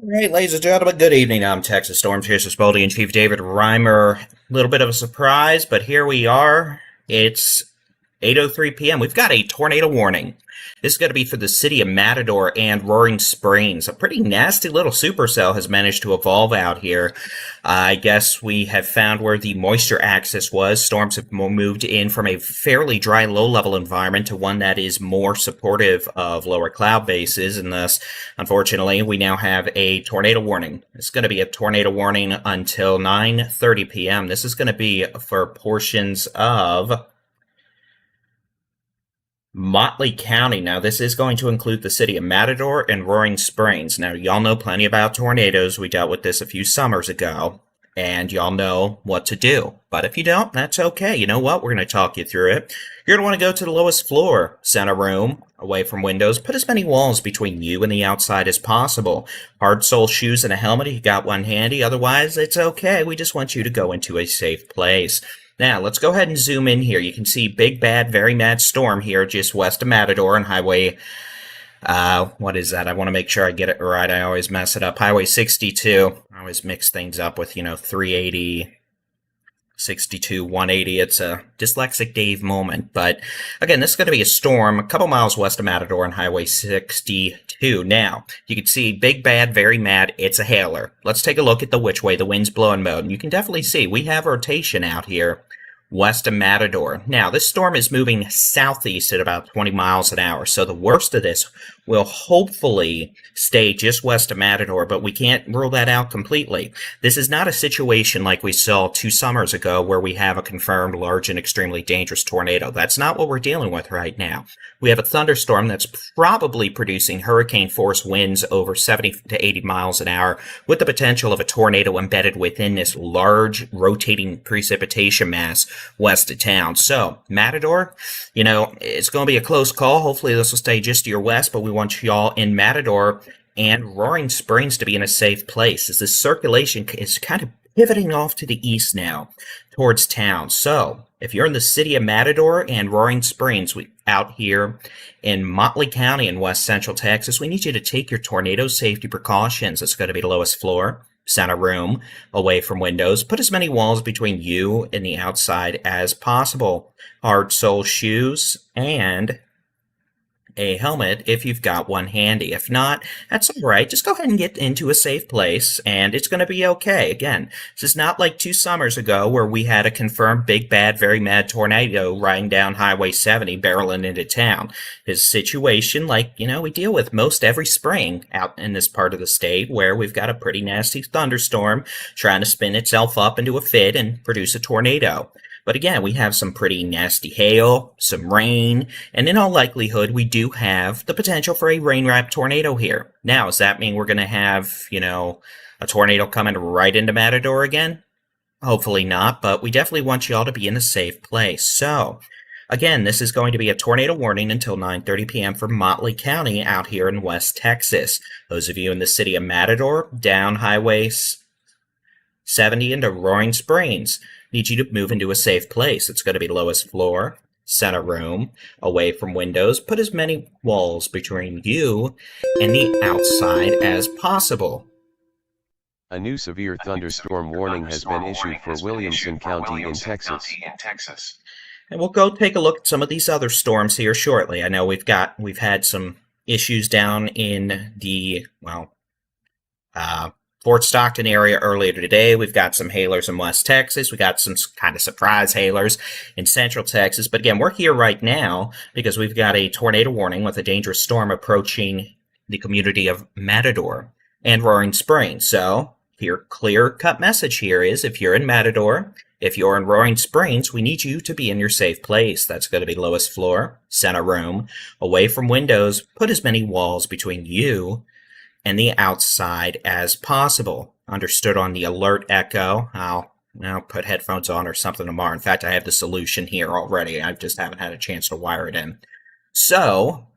All right, ladies and gentlemen, good evening. I'm Texas Storm Chaser's Baldy-in-Chief David Reimer. A little bit of a surprise, but here we are. It's 8:03 p.m. We've got a tornado warning. This is going to be for the city of Matador and Roaring Springs. A pretty nasty little supercell has managed to evolve out here. I guess we have found where the moisture axis was. Storms have moved in from a fairly dry, low-level environment to one that is more supportive of lower cloud bases, and thus, unfortunately, we now have a tornado warning. It's going to be a tornado warning until 9:30 p.m. This is going to be for portions of Motley County. Now, this is going to include the city of Matador and Roaring Springs. Now, y'all know plenty about tornadoes. We dealt with this a few summers ago, and y'all know what to do. But if you don't, that's okay. You know what? We're going to talk you through it. You're going to want to go to the lowest floor, center room, away from windows. Put as many walls between you and the outside as possible. Hard sole shoes and a helmet if you got one handy. Otherwise, it's okay. We just want you to go into a safe place. Now, let's go ahead and zoom in here. You can see big, bad, very mad storm here just west of Matador on Highway, what is that? I want to make sure I get it right. I always mess it up. Highway 62. I always mix things up with, 380, 62, 180. It's a dyslexic Dave moment. But, again, this is going to be a storm a couple miles west of Matador on Highway 62. Now, you can see big, bad, very mad. It's a hailer. Let's take a look at the which way the wind's blowing mode. And you can definitely see we have rotation out here west of Matador. Now, this storm is moving southeast at about 20 miles an hour, so the worst of this will hopefully stay just west of Matador, but we can't rule that out completely. This is not a situation like we saw 2 summers ago where we have a confirmed large and extremely dangerous tornado. That's not what we're dealing with right now. We have a thunderstorm that's probably producing hurricane force winds over 70 to 80 miles an hour with the potential of a tornado embedded within this large rotating precipitation mass west of town. So, Matador, it's going to be a close call. Hopefully this will stay just to your west, but we want y'all in Matador and Roaring Springs to be in a safe place, as this circulation is kind of pivoting off to the east now towards town. So, if you're in the city of Matador and Roaring Springs, out here in Motley County in west central Texas, we need you to take your tornado safety precautions. It's going to be the lowest floor, center room, away from windows. Put as many walls between you and the outside as possible. Hard sole shoes and a helmet if you've got one handy. If not, that's all right. Just go ahead and get into a safe place, and it's going to be okay. Again, this is not like 2 summers ago where we had a confirmed big, bad, very mad tornado riding down Highway 70, barreling into town. It's a situation like, we deal with most every spring out in this part of the state where we've got a pretty nasty thunderstorm trying to spin itself up into a fit and produce a tornado. But again, we have some pretty nasty hail, some rain, and in all likelihood, we do have the potential for a rain-wrapped tornado here. Now, does that mean we're going to have, a tornado coming right into Matador again? Hopefully not, but we definitely want y'all to be in a safe place. So, again, this is going to be a tornado warning until 9:30 p.m. for Motley County out here in West Texas. Those of you in the city of Matador, down Highway 70 into Roaring Springs, need you to move into a safe place. It's going to be lowest floor, center room, away from windows. Put as many walls between you and the outside as possible. A new severe thunderstorm warning has been issued for Williamson County in Texas. And we'll go take a look at some of these other storms here shortly. I know we've had some issues down in the, Fort Stockton area earlier today. We've got some hailers in West Texas. We got some kind of surprise hailers in Central Texas. But again, we're here right now because we've got a tornado warning with a dangerous storm approaching the community of Matador and Roaring Springs. So, your clear-cut message here is if you're in Matador, if you're in Roaring Springs, we need you to be in your safe place. That's going to be lowest floor, center room, away from windows. Put as many walls between you and the outside as possible. Understood on the alert echo. I'll put headphones on or something tomorrow. In fact, I have the solution here already. I just haven't had a chance to wire it in. So,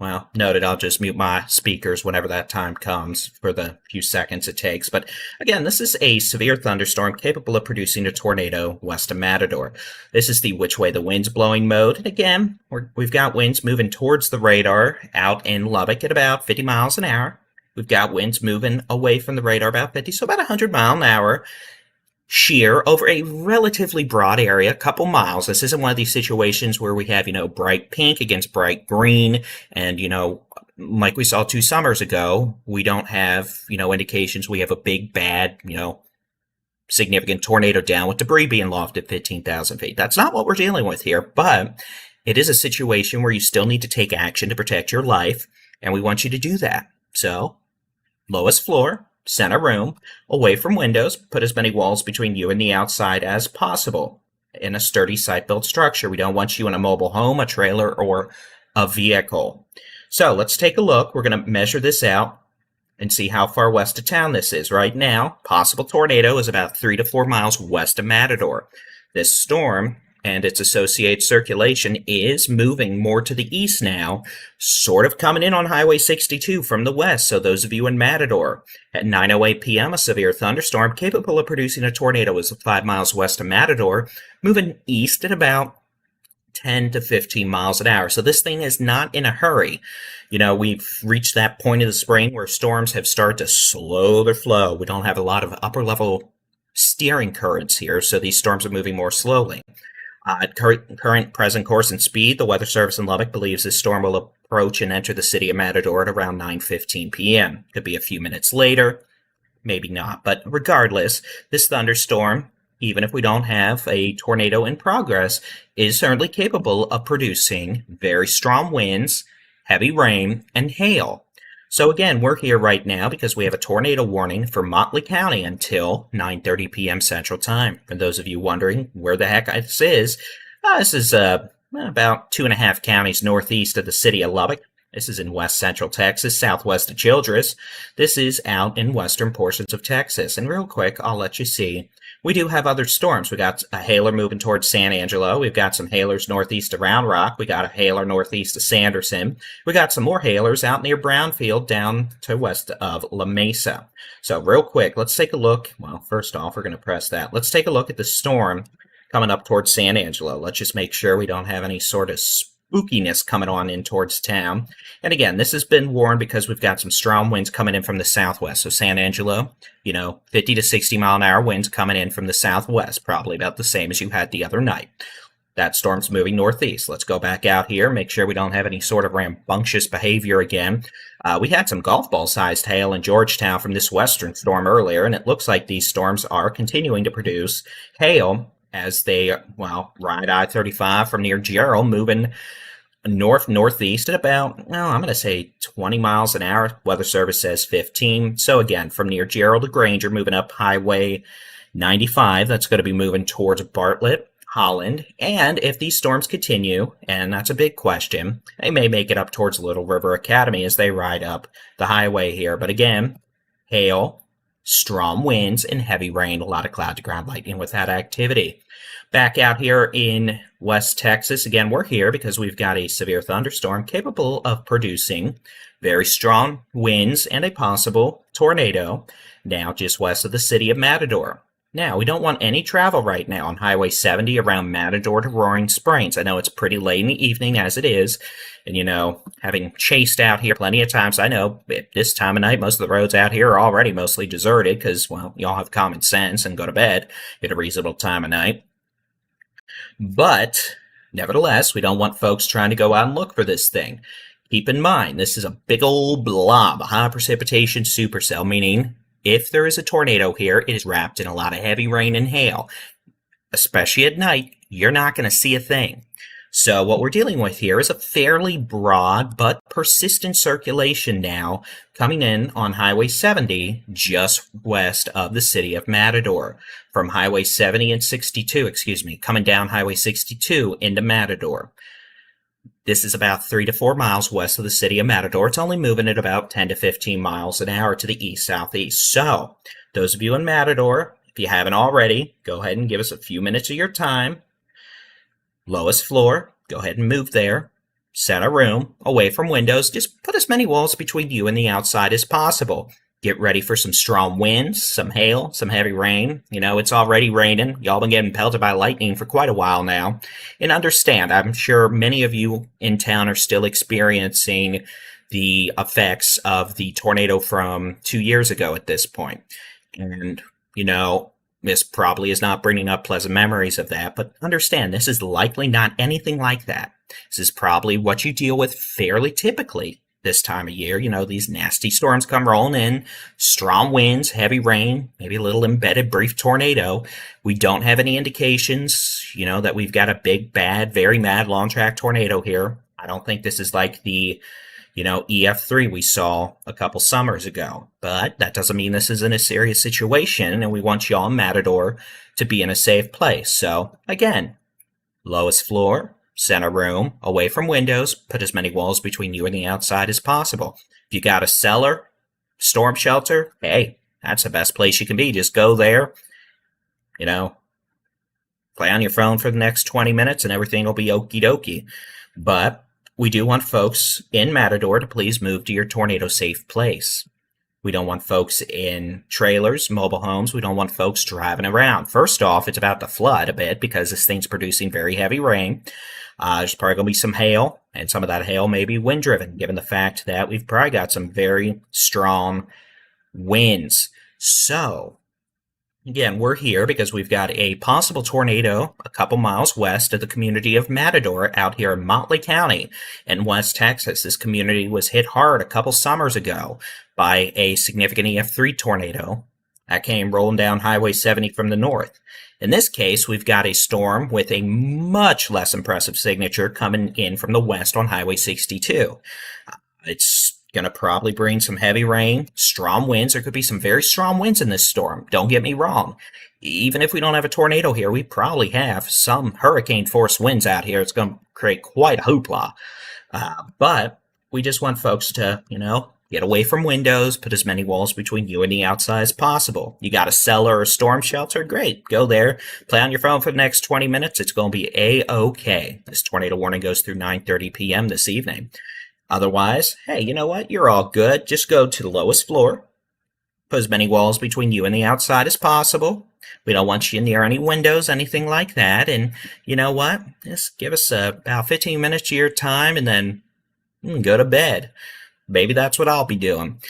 noted, I'll just mute my speakers whenever that time comes for the few seconds it takes. But again, this is a severe thunderstorm capable of producing a tornado west of Matador. This is the which way the wind's blowing mode. And again, we've got winds moving towards the radar out in Lubbock at about 50 miles an hour. We've got winds moving away from the radar about 50, so about 100 mile an hour shear over a relatively broad area, a couple miles. This isn't one of these situations where we have, bright pink against bright green. And, like we saw 2 summers ago, we don't have, indications we have a big, bad, significant tornado down with debris being lofted at 15,000 feet. That's not what we're dealing with here, but it is a situation where you still need to take action to protect your life, and we want you to do that. So, lowest floor, center room, away from windows, put as many walls between you and the outside as possible in a sturdy site-built structure. We don't want you in a mobile home, a trailer, or a vehicle. So let's take a look. We're going to measure this out and see how far west of town this is. Right now, possible tornado is about 3 to 4 miles west of Matador. This storm and its associated circulation is moving more to the east now, sort of coming in on Highway 62 from the west. So those of you in Matador, at 9:08 p.m., a severe thunderstorm capable of producing a tornado is 5 miles west of Matador, moving east at about 10 to 15 miles an hour. So this thing is not in a hurry. We've reached that point of the spring where storms have started to slow their flow. We don't have a lot of upper level steering currents here, so these storms are moving more slowly. At current present course and speed, the Weather Service in Lubbock believes this storm will approach and enter the city of Matador at around 9:15 p.m. Could be a few minutes later, maybe not. But regardless, this thunderstorm, even if we don't have a tornado in progress, is certainly capable of producing very strong winds, heavy rain, and hail. So again, we're here right now because we have a tornado warning for Motley County until 9:30 p.m. Central Time. For those of you wondering where the heck this is about 2.5 counties northeast of the city of Lubbock. This is in west central Texas, southwest of Childress. This is out in western portions of Texas. And real quick, I'll let you see. We do have other storms. We got a hailer moving towards San Angelo. We've got some hailers northeast of Round Rock. We got a hailer northeast of Sanderson. We got some more hailers out near Brownfield down to west of La Mesa. So real quick, let's take a look. Well, first off, we're going to press that. Let's take a look at the storm coming up towards San Angelo. Let's just make sure we don't have any sort of spookiness coming on in towards town. And again, this has been warned because we've got some strong winds coming in from the southwest. So San Angelo, 50 to 60 mile an hour winds coming in from the southwest, probably about the same as you had the other night. That storm's moving northeast. Let's go back out here, make sure we don't have any sort of rambunctious behavior again. We had some golf ball sized hail in Georgetown from this western storm earlier, and it looks like these storms are continuing to produce hail as they, ride I-35 from near Gerald, moving northeast at about, I'm going to say 20 miles an hour. Weather Service says 15. So again, from near Gerald to Granger, moving up Highway 95. That's going to be moving towards Bartlett, Holland. And if these storms continue, and that's a big question, they may make it up towards Little River Academy as they ride up the highway here. But again, hail, strong winds, and heavy rain, a lot of cloud to ground lightning with that activity. Back out here in West Texas, again, we're here because we've got a severe thunderstorm capable of producing very strong winds and a possible tornado now just west of the city of Matador. Now, we don't want any travel right now on Highway 70 around Matador to Roaring Springs. I know it's pretty late in the evening as it is, and having chased out here plenty of times, I know at this time of night, most of the roads out here are already mostly deserted because, y'all have common sense and go to bed at a reasonable time of night. But, nevertheless, we don't want folks trying to go out and look for this thing. Keep in mind, this is a big old blob, a high precipitation supercell, meaning if there is a tornado here, it is wrapped in a lot of heavy rain and hail. Especially at night, you're not going to see a thing. So what we're dealing with here is a fairly broad but persistent circulation now coming in on Highway 70 just west of the city of Matador. From Highway 70 and 62, coming down Highway 62 into Matador. This is about 3 to 4 miles west of the city of Matador. It's only moving at about 10 to 15 miles an hour to the east-southeast. So, those of you in Matador, if you haven't already, go ahead and give us a few minutes of your time. Lowest floor, go ahead and move there. Center room, away from windows. Just put as many walls between you and the outside as possible. Get ready for some strong winds, some hail, some heavy rain. It's already raining. Y'all been getting pelted by lightning for quite a while now. And understand, I'm sure many of you in town are still experiencing the effects of the tornado from 2 years ago at this point. And, this probably is not bringing up pleasant memories of that, but understand this is likely not anything like that. This is probably what you deal with fairly typically this time of year. These nasty storms come rolling in, strong winds, heavy rain, maybe a little embedded brief tornado. We don't have any indications, that we've got a big, bad, very mad long track tornado here. I don't think this is like the EF3 we saw a couple summers ago. But that doesn't mean this isn't a serious situation, and we want y'all in Matador to be in a safe place. So, again, lowest floor, center room, away from windows, put as many walls between you and the outside as possible. If you got a cellar, storm shelter, hey, that's the best place you can be. Just go there, play on your phone for the next 20 minutes and everything will be okie dokie. But we do want folks in Matador to please move to your tornado safe place. We don't want folks in trailers, mobile homes. We don't want folks driving around. First off, it's about to flood a bit because this thing's producing very heavy rain. There's probably going to be some hail, and some of that hail may be wind-driven, given the fact that we've probably got some very strong winds. So, again, we're here because we've got a possible tornado a couple miles west of the community of Matador out here in Motley County in West Texas. This community was hit hard a couple summers ago by a significant EF3 tornado that came rolling down Highway 70 from the north. In this case, we've got a storm with a much less impressive signature coming in from the west on Highway 62. It's going to probably bring some heavy rain, strong winds. There could be some very strong winds in this storm. Don't get me wrong. Even if we don't have a tornado here, we probably have some hurricane force winds out here. It's going to create quite a hoopla. But we just want folks to, get away from windows, put as many walls between you and the outside as possible. You got a cellar or storm shelter? Great. Go there. Play on your phone for the next 20 minutes. It's going to be A-OK. This tornado warning goes through 9:30 p.m. this evening. Otherwise, hey, you know what? You're all good. Just go to the lowest floor. Put as many walls between you and the outside as possible. We don't want you near any windows, anything like that. And you know what? Just give us about 15 minutes of your time and then go to bed. Maybe that's what I'll be doing.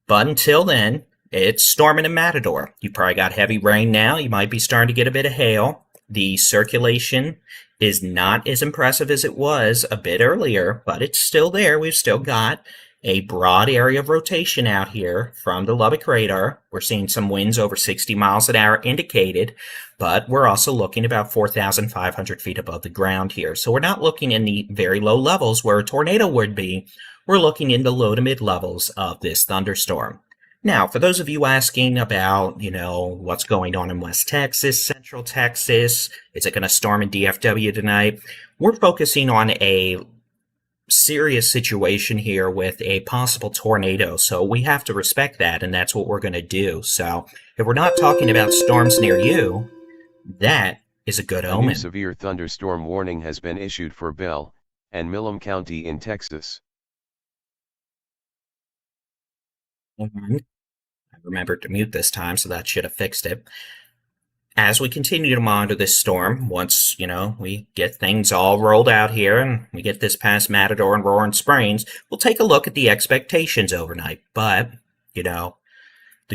But until then, it's storming in Matador. You probably got heavy rain now. You might be starting to get a bit of hail. The circulation is not as impressive as it was a bit earlier, but it's still there. We've still got a broad area of rotation out here from the Lubbock radar. We're seeing some winds over 60 miles an hour indicated, but we're also looking about 4,500 feet above the ground here. So we're not looking in the very low levels where a tornado would be. We're looking in the low to mid levels of this thunderstorm. Now, for those of you asking about, what's going on in West Texas, Central Texas, is it going to storm in DFW tonight? We're focusing on a serious situation here with a possible tornado, so we have to respect that, and that's what we're going to do. So, if we're not talking about storms near you, that is a good omen. A new severe thunderstorm warning has been issued for Bell and Milam County in Texas. And I remembered to mute this time, so that should have fixed it. As we continue to monitor this storm, once, we get things all rolled out here and we get this past Matador and Roaring Springs, we'll take a look at the expectations overnight. But, the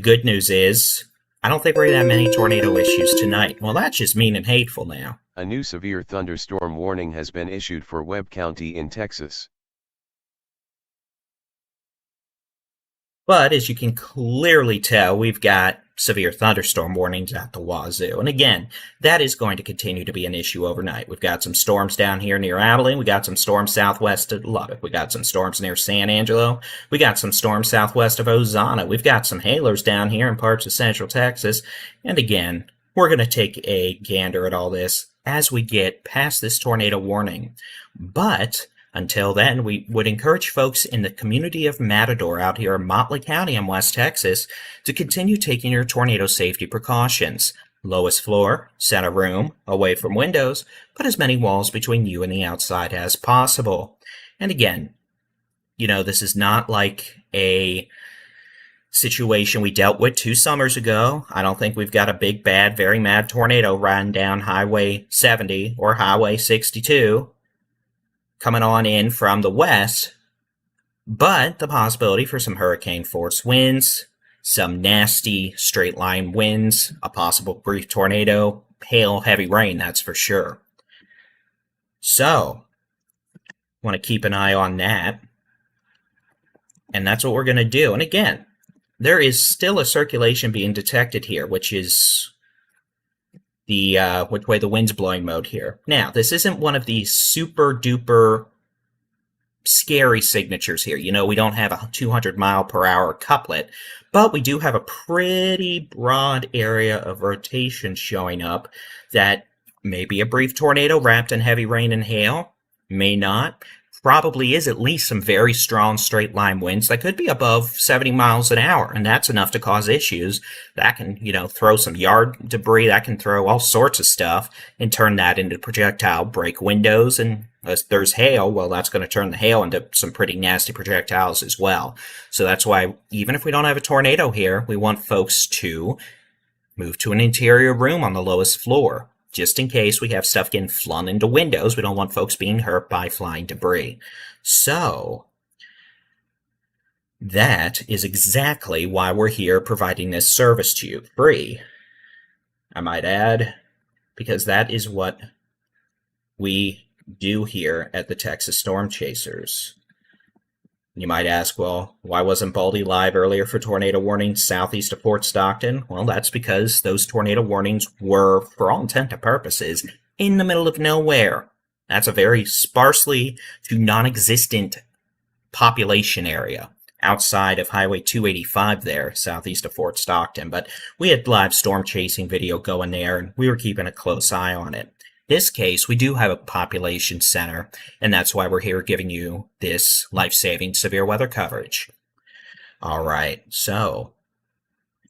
good news is, I don't think we're going to have many tornado issues tonight. Well, that's just mean and hateful now. A new severe thunderstorm warning has been issued for Webb County in Texas. But as you can clearly tell, we've got severe thunderstorm warnings at the wazoo. And again, that is going to continue to be an issue overnight. We've got some storms down here near Abilene. We got some storms southwest of Lubbock. We got some storms near San Angelo. We got some storms southwest of Ozana. We've got some hailers down here in parts of Central Texas. And again, we're going to take a gander at all this as we get past this tornado warning. But until then, we would encourage folks in the community of Matador out here in Motley County in West Texas to continue taking your tornado safety precautions. Lowest floor, center room, away from windows, put as many walls between you and the outside as possible. And again, this is not like a situation we dealt with 2 summers ago. I don't think we've got a big, bad, very mad tornado riding down Highway 70 or Highway 62. Coming on in from the west, but the possibility for some hurricane force winds, some nasty straight line winds, a possible brief tornado, hail, heavy rain, that's for sure. So, want to keep an eye on that. And that's what we're going to do. And again, there is still a circulation being detected here, which is the which way the wind's blowing mode here. Now, this isn't one of these super duper scary signatures here. You know, we don't have a 200 mile per hour couplet, but we do have a pretty broad area of rotation showing up that may be a brief tornado wrapped in heavy rain and hail, may not. Probably is at least some very strong straight line winds that could be above 70 miles an hour, and that's enough to cause issues. That can, throw some yard debris, that can throw all sorts of stuff and turn that into projectile, break windows, and if there's hail, well, that's going to turn the hail into some pretty nasty projectiles as well. So that's why, even if we don't have a tornado here, we want folks to move to an interior room on the lowest floor. Just in case we have stuff getting flung into windows, we don't want folks being hurt by flying debris. So, that is exactly why we're here providing this service to you. Free, I might add, because that is what we do here at the Texas Storm Chasers. You might ask, well, why wasn't Baldy live earlier for tornado warnings southeast of Fort Stockton? Well, that's because those tornado warnings were, for all intent and purposes, in the middle of nowhere. That's a very sparsely to non-existent population area outside of Highway 285 there, southeast of Fort Stockton. But we had live storm chasing video going there, and we were keeping a close eye on it. This case, we do have a population center, and that's why we're here giving you this life-saving severe weather coverage. All right, so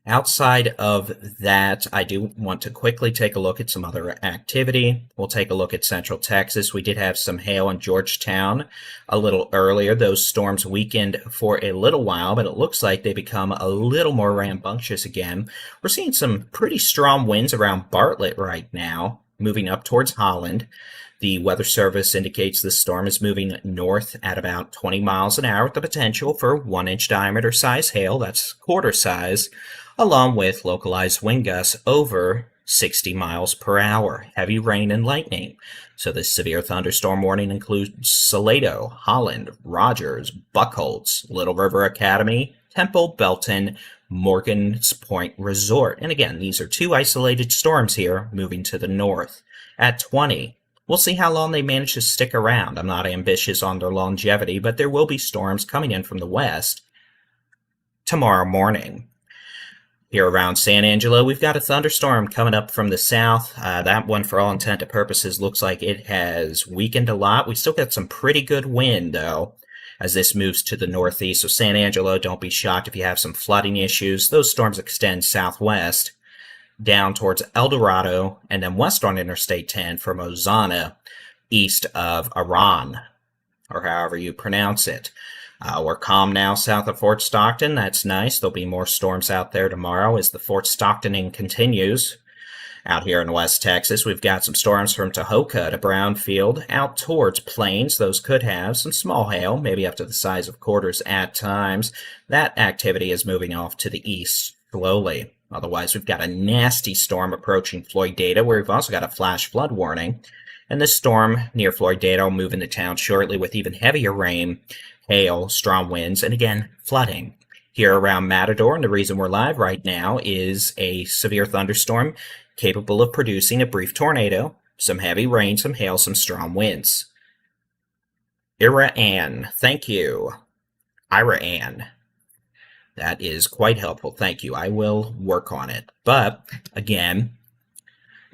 outside of that, I do want to quickly take a look at some other activity. We'll take a look at Central Texas. We did have some hail in Georgetown a little earlier. Those storms weakened for a little while, but it looks like they become a little more rambunctious again. We're seeing some pretty strong winds around Bartlett right now, moving up towards Holland. The Weather Service indicates this storm is moving north at about 20 miles an hour with the potential for 1-inch diameter size hail, that's quarter size, along with localized wind gusts over 60 miles per hour, heavy rain and lightning. So this severe thunderstorm warning includes Salado, Holland, Rogers, Buckholz, Little River Academy, Temple, Belton, Morgan's Point Resort. And again, these are two isolated storms here moving to the north. At 20, we'll see how long they manage to stick around. I'm not ambitious on their longevity, but there will be storms coming in from the west tomorrow morning. Here around San Angelo, we've got a thunderstorm coming up from the south. That one, for all intent and purposes, looks like it has weakened a lot. We still got some pretty good wind, though, as this moves to the northeast. So San Angelo, don't be shocked if you have some flooding issues. Those storms extend southwest down towards El Dorado and then west on Interstate 10 from Ozana, east of Iran, or however you pronounce it. We're calm now south of Fort Stockton. That's nice. There'll be more storms out there tomorrow as the Fort Stocktoning continues. Out here in West Texas, we've got some storms from Tahoka to Brownfield out towards Plains. Those could have some small hail, maybe up to the size of quarters at times. That activity is moving off to the east slowly. Otherwise, we've got a nasty storm approaching Floydada, where we've also got a flash flood warning. And this storm near Floydada will move into town shortly with even heavier rain, hail, strong winds, and again, flooding. Here around Matador, and the reason we're live right now is a severe thunderstorm capable of producing a brief tornado, some heavy rain, some hail, some strong winds. Ira Ann, thank you. Ira Ann. That is quite helpful, thank you. I will work on it. But, again,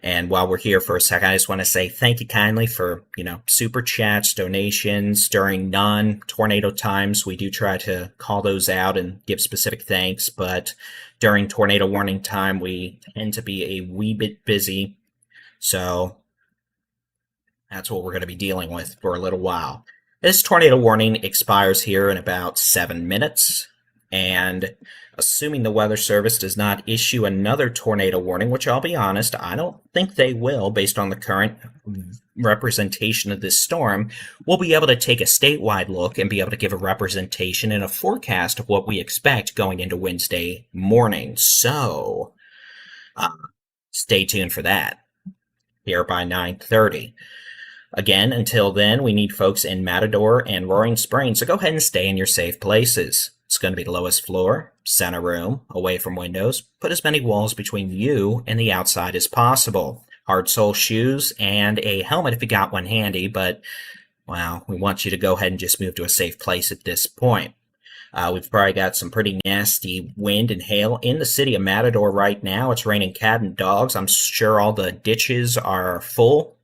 and while we're here for a second, I just want to say thank you kindly for, super chats, donations during non-tornado times. We do try to call those out and give specific thanks, but during tornado warning time, we tend to be a wee bit busy. So that's what we're going to be dealing with for a little while. This tornado warning expires here in about 7 minutes. And Assuming the Weather Service does not issue another tornado warning, which I'll be honest, I don't think they will based on the current representation of this storm, we'll be able to take a statewide look and be able to give a representation and a forecast of what we expect going into Wednesday morning. So, stay tuned for that here by 9:30. Again, until then, we need folks in Matador and Roaring Springs, so go ahead and stay in your safe places. It's going to be the lowest floor, center room, away from windows. Put as many walls between you and the outside as possible. Hard sole shoes and a helmet if you got one handy, but, well, we want you to go ahead and just move to a safe place at this point. We've probably got some pretty nasty wind and hail in the city of Matador right now. It's raining cat and dogs. I'm sure all the ditches are full.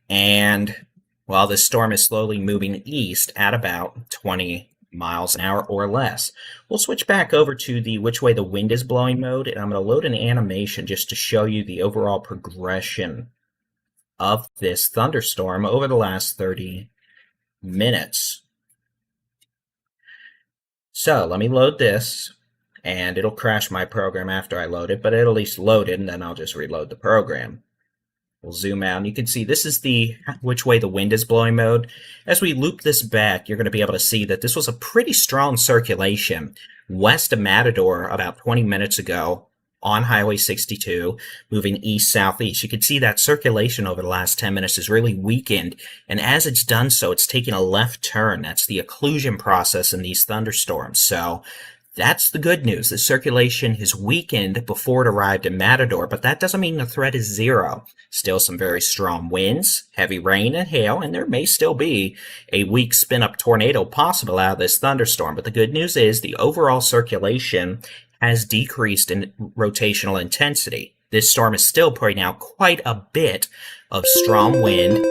And while this storm is slowly moving east at about 20 miles an hour or less, we'll switch back over to the which way the wind is blowing mode, and I'm going to load an animation just to show you the overall progression of this thunderstorm over the last 30 minutes. So let me load this, and it'll crash my program after I load it, but it'll at least load it, and then I'll just reload the program. We'll zoom out, and you can see this is the which way the wind is blowing mode. As we loop this back, you're going to be able to see that this was a pretty strong circulation west of Matador about 20 minutes ago on Highway 62, moving east-southeast. You can see that circulation over the last 10 minutes has really weakened, and as it's done so, it's taken a left turn. That's the occlusion process in these thunderstorms. So that's the good news. The circulation has weakened before it arrived in Matador, but that doesn't mean the threat is zero. Still some very strong winds, heavy rain and hail, and there may still be a weak spin-up tornado possible out of this thunderstorm. But the good news is the overall circulation has decreased in rotational intensity. This storm is still putting out quite a bit of strong wind.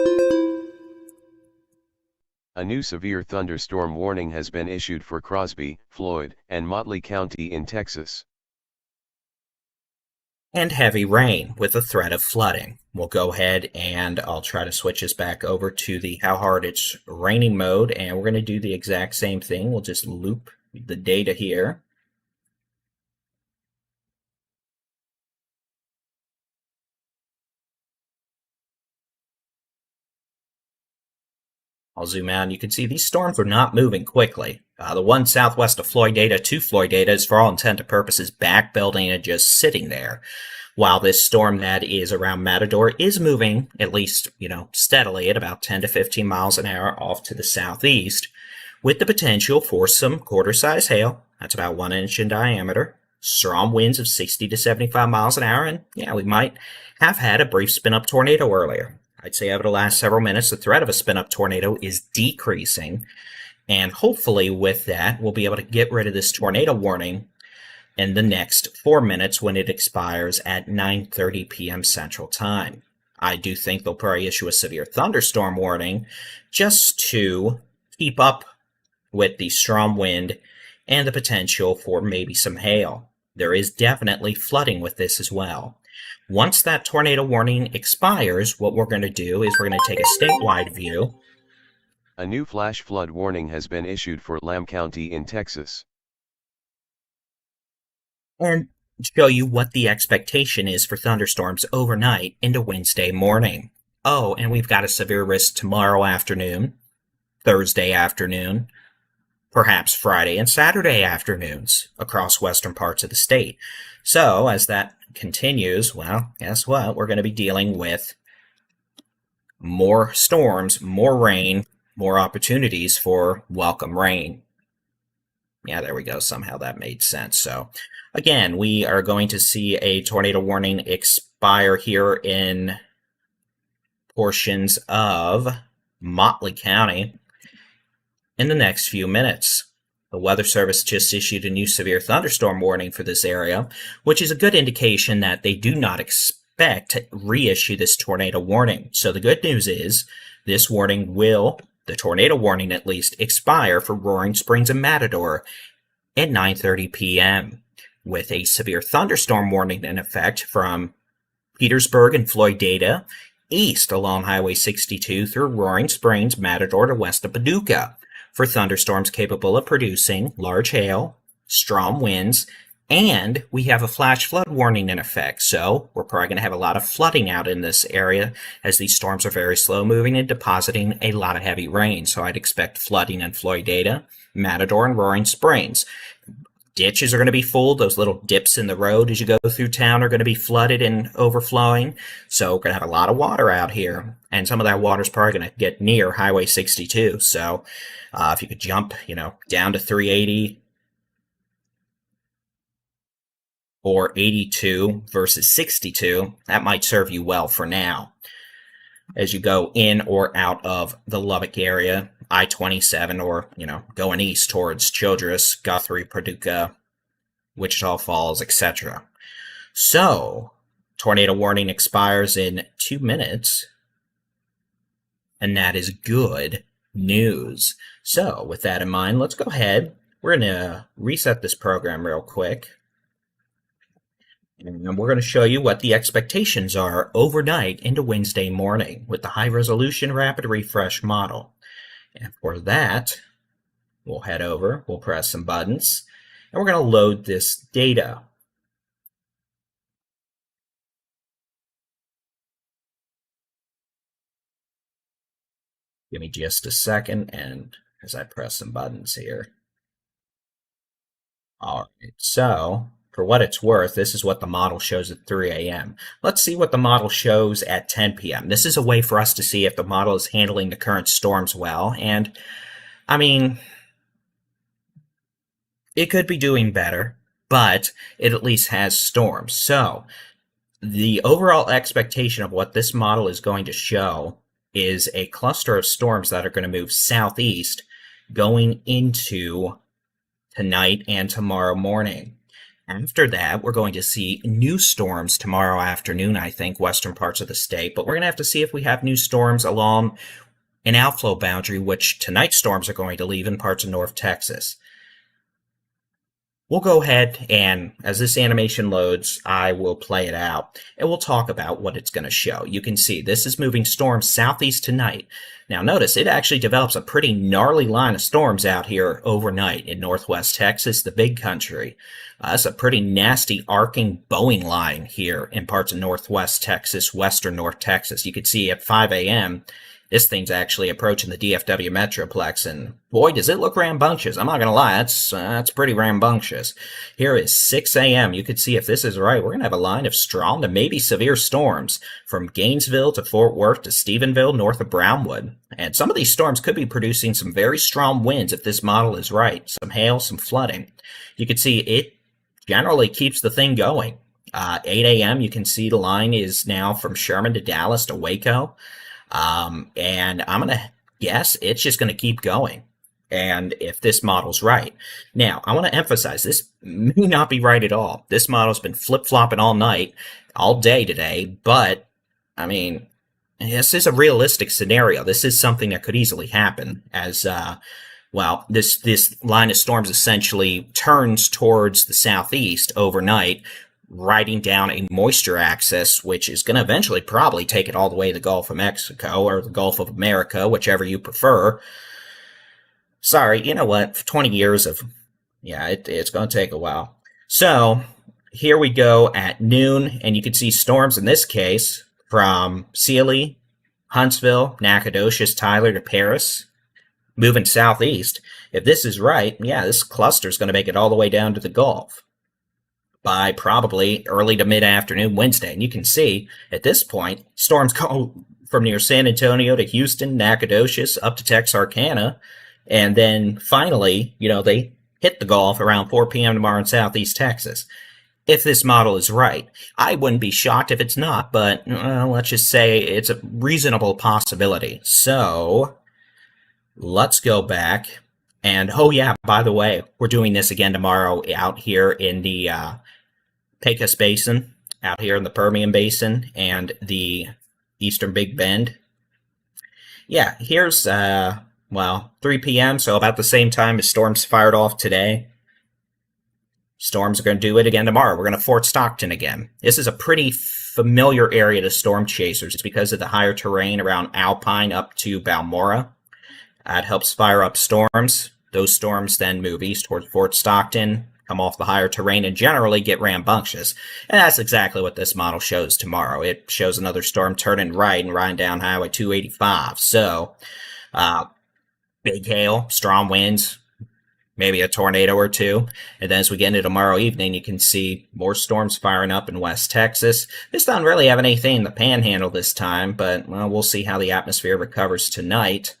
A new severe thunderstorm warning has been issued for Crosby, Floyd, and Motley County in Texas. And heavy rain with a threat of flooding. We'll go ahead and I'll try to switch us back over to the how hard it's raining mode, and we're going to do the exact same thing. We'll just loop the data here. I'll zoom out and you can see these storms are not moving quickly. The one southwest of Floyd to Floyd is for all intent and purposes back building and just sitting there. While this storm that is around Matador is moving, at least, steadily at about 10 to 15 miles an hour off to the southeast, with the potential for some quarter-size hail. That's about 1 inch in diameter. Strong winds of 60 to 75 miles an hour, and we might have had a brief spin-up tornado earlier. I'd say over the last several minutes, the threat of a spin-up tornado is decreasing, and hopefully with that, we'll be able to get rid of this tornado warning in the next 4 minutes when it expires at 9:30 p.m. Central Time. I do think they'll probably issue a severe thunderstorm warning just to keep up with the strong wind and the potential for maybe some hail. There is definitely flooding with this as well. Once that tornado warning expires, what we're going to do is we're going to take a statewide view. A new flash flood warning has been issued for Lamb County in Texas. And show you what the expectation is for thunderstorms overnight into Wednesday morning. Oh, and we've got a severe risk tomorrow afternoon, Thursday afternoon, perhaps Friday and Saturday afternoons across western parts of the state. So as that continues, well, guess what? We're going to be dealing with more storms, more rain, more opportunities for welcome rain. Yeah, there we go. Somehow that made sense. So again, we are going to see a tornado warning expire here in portions of Motley County in the next few minutes. The Weather Service just issued a new severe thunderstorm warning for this area, which is a good indication that they do not expect to reissue this tornado warning. So the good news is this warning will, the tornado warning at least, expire for Roaring Springs and Matador at 9:30 p.m. with a severe thunderstorm warning in effect from Petersburg and Floyd east along Highway 62 through Roaring Springs, Matador to west of Paducah, for thunderstorms capable of producing large hail, strong winds, and we have a flash flood warning in effect. So we're probably going to have a lot of flooding out in this area as these storms are very slow moving and depositing a lot of heavy rain. So I'd expect flooding in Floydada, Matador, and Roaring Springs. Ditches are going to be full. Those little dips in the road as you go through town are going to be flooded and overflowing. So we're going to have a lot of water out here. And some of that water is probably going to get near Highway 62. So if you could jump, down to 380 or 82 versus 62, that might serve you well for now. As you go in or out of the Lubbock area, I-27, or, going east towards Childress, Guthrie, Paducah, Wichita Falls, etc. So, tornado warning expires in 2 minutes, and that is good news. So, with that in mind, let's go ahead. We're going to reset this program real quick. And we're going to show you what the expectations are overnight into Wednesday morning with the high-resolution rapid refresh model. And for that, we'll head over, we'll press some buttons, and we're going to load this data. Give me just a second, and as I press some buttons here. All right, so for what it's worth, this is what the model shows at 3 a.m. Let's see what the model shows at 10 p.m. This is a way for us to see if the model is handling the current storms well. And, it could be doing better, but it at least has storms. So the overall expectation of what this model is going to show is a cluster of storms that are going to move southeast going into tonight and tomorrow morning. After that, we're going to see new storms tomorrow afternoon, I think, western parts of the state. But we're going to have to see if we have new storms along an outflow boundary, which tonight's storms are going to leave in parts of North Texas. We'll go ahead and, as this animation loads, I will play it out, and we'll talk about what it's going to show. You can see this is moving storms southeast tonight. Now notice, it actually develops a pretty gnarly line of storms out here overnight in northwest Texas, the big country. That's a pretty nasty arcing bowing line here in parts of northwest Texas, western North Texas. You can see at 5 a.m., this thing's actually approaching the DFW Metroplex, and boy, does it look rambunctious. I'm not going to lie, that's pretty rambunctious. Here is 6 a.m. You can see if this is right, we're going to have a line of strong to maybe severe storms from Gainesville to Fort Worth to Stephenville, north of Brownwood. And some of these storms could be producing some very strong winds if this model is right. Some hail, some flooding. You can see it generally keeps the thing going. 8 a.m., you can see the line is now from Sherman to Dallas to Waco. And I'm going to guess it's just going to keep going. And if this model's right. Now, I want to emphasize this may not be right at all. This model's been flip-flopping all night, all day today, but this is a realistic scenario. This is something that could easily happen as, this line of storms essentially turns towards the southeast overnight, riding down a moisture axis, which is going to eventually probably take it all the way to the Gulf of Mexico or the Gulf of America, whichever you prefer. Sorry, you know what? 20 years of, it's going to take a while. So here we go at noon, and you can see storms in this case from Sealy, Huntsville, Nacogdoches, Tyler to Paris, moving southeast. If this is right, this cluster is going to make it all the way down to the Gulf by probably early to mid-afternoon Wednesday. And you can see, at this point, storms go from near San Antonio to Houston, Nacogdoches, up to Texarkana, and then finally, they hit the Gulf around 4 p.m. tomorrow in southeast Texas. If this model is right, I wouldn't be shocked if it's not, but let's just say it's a reasonable possibility. So let's go back. And, by the way, we're doing this again tomorrow out here in the Pecos Basin, out here in the Permian Basin and the Eastern Big Bend. Here's, 3 p.m., so about the same time as storms fired off today. Storms are going to do it again tomorrow. We're going to Fort Stockton again. This is a pretty familiar area to storm chasers. It's because of the higher terrain around Alpine up to Balmora. It helps fire up storms. Those storms then move east towards Fort Stockton, come off the higher terrain and generally get rambunctious. And that's exactly what this model shows tomorrow. It shows another storm turning right and riding down Highway 285. So, big hail, strong winds, maybe a tornado or two. And then as we get into tomorrow evening, you can see more storms firing up in West Texas. This doesn't really have anything in the panhandle this time, but well, we'll see how the atmosphere recovers tonight.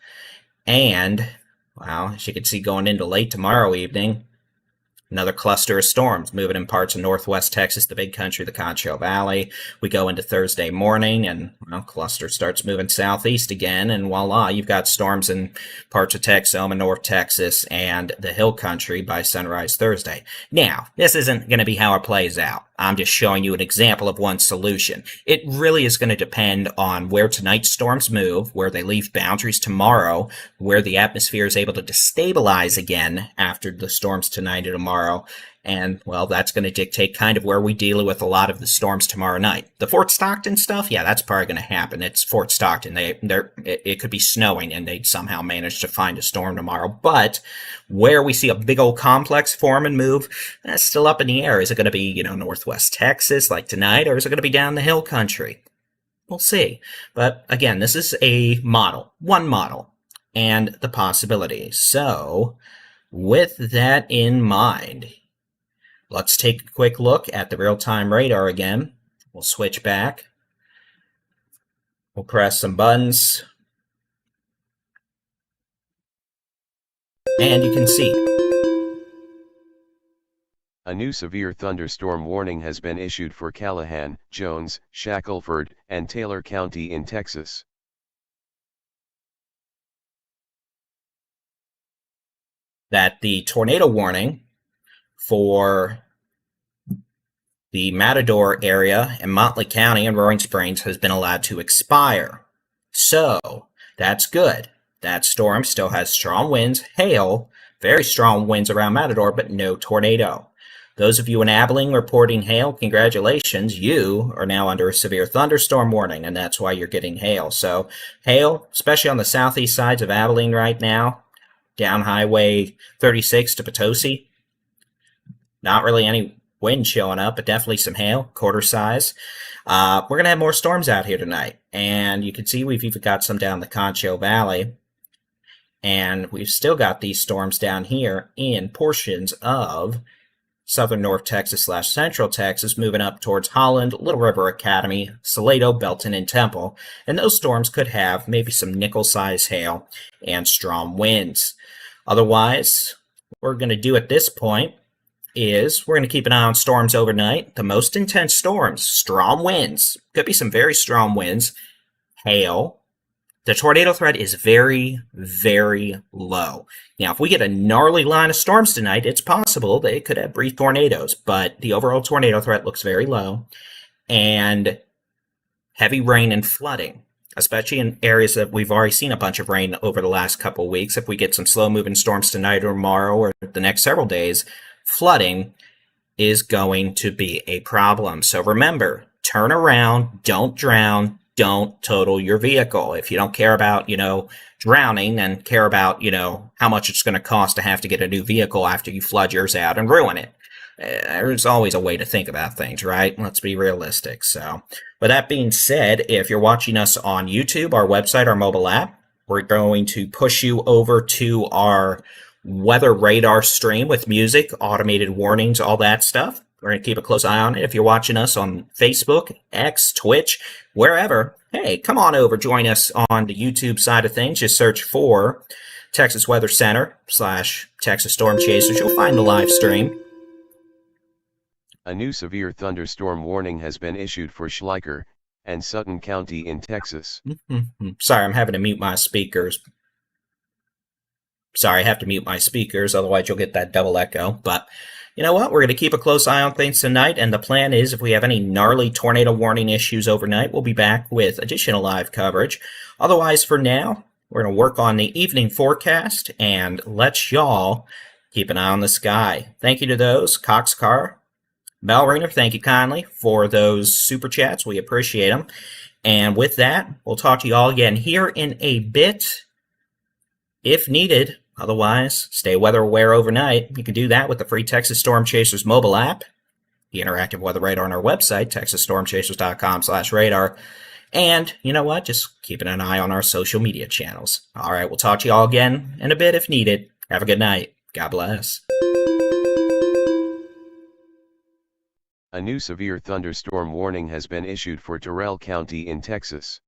And, well, as you can see going into late tomorrow evening, another cluster of storms moving in parts of northwest Texas, the Big Country, the Concho Valley. We go into Thursday morning, and well, cluster starts moving southeast again, and voila, you've got storms in parts of Texoma, North Texas, and the Hill Country by sunrise Thursday. Now, this isn't going to be how it plays out. I'm just showing you an example of one solution. It really is going to depend on where tonight's storms move, where they leave boundaries tomorrow, where the atmosphere is able to destabilize again after the storms tonight and tomorrow. And, well, that's going to dictate kind of where we deal with a lot of the storms tomorrow night. The Fort Stockton stuff, yeah, that's probably going to happen. It's Fort Stockton. It could be snowing, and they'd somehow manage to find a storm tomorrow. But where we see a big old complex form and move, that's still up in the air. Is it going to be, northwest Texas like tonight, or is it going to be down the Hill Country? We'll see. But, again, this is a model, one model, and the possibilities. So, with that in mind, let's take a quick look at the real-time radar again. We'll switch back. We'll press some buttons. And you can see. A new severe thunderstorm warning has been issued for Callahan, Jones, Shackelford, and Taylor County in Texas. That the tornado warning for the Matador area in Motley County and Roaring Springs has been allowed to expire. So, that's good. That storm still has strong winds, hail, very strong winds around Matador, but no tornado. Those of you in Abilene reporting hail, congratulations. You are now under a severe thunderstorm warning, and that's why you're getting hail. So, hail, especially on the southeast sides of Abilene right now, down Highway 36 to Potosi. Not really any wind showing up, but definitely some hail, quarter size. We're going to have more storms out here tonight. And you can see we've even got some down the Concho Valley. And we've still got these storms down here in portions of southern North Texas / Central Texas, moving up towards Holland, Little River Academy, Salado, Belton, and Temple. And those storms could have maybe some nickel-sized hail and strong winds. Otherwise, what we're going to do at this point is we're going to keep an eye on storms overnight. The most intense storms, strong winds, could be some very strong winds, hail. The tornado threat is very, very low. Now, if we get a gnarly line of storms tonight, it's possible they could have brief tornadoes, but the overall tornado threat looks very low. And heavy rain and flooding, especially in areas that we've already seen a bunch of rain over the last couple of weeks. If we get some slow-moving storms tonight or tomorrow or the next several days, flooding is going to be a problem. So remember, turn around, don't drown, don't total your vehicle. If you don't care about, drowning and care about, how much it's going to cost to have to get a new vehicle after you flood yours out and ruin it. There's always a way to think about things, right? Let's be realistic. So, with that being said, if you're watching us on YouTube, our website, our mobile app, we're going to push you over to our weather radar stream with music, automated warnings, all that stuff. We're going to keep a close eye on it. If you're watching us on Facebook, X, Twitch, wherever, hey, come on over, join us on the YouTube side of things. Just search for Texas Weather Center / Texas Storm Chasers. You'll find the live stream. A new severe thunderstorm warning has been issued for Schleicher and Sutton County in Texas. Sorry, I'm having to mute my speakers. Sorry, I have to mute my speakers, otherwise you'll get that double echo. But you know what? We're going to keep a close eye on things tonight, and the plan is if we have any gnarly tornado warning issues overnight, we'll be back with additional live coverage. Otherwise, for now, we're going to work on the evening forecast and let y'all keep an eye on the sky. Thank you to those. Coxcar, Reimer, thank you kindly for those super chats. We appreciate them. And with that, we'll talk to you all again here in a bit, if needed, Otherwise, stay weather aware overnight. You can do that with the free Texas Storm Chasers mobile app, the interactive weather radar on our website, texasstormchasers.com/radar. And you know what? Just keeping an eye on our social media channels. All right, we'll talk to you all again in a bit if needed. Have a good night. God bless. A new severe thunderstorm warning has been issued for Terrell County in Texas.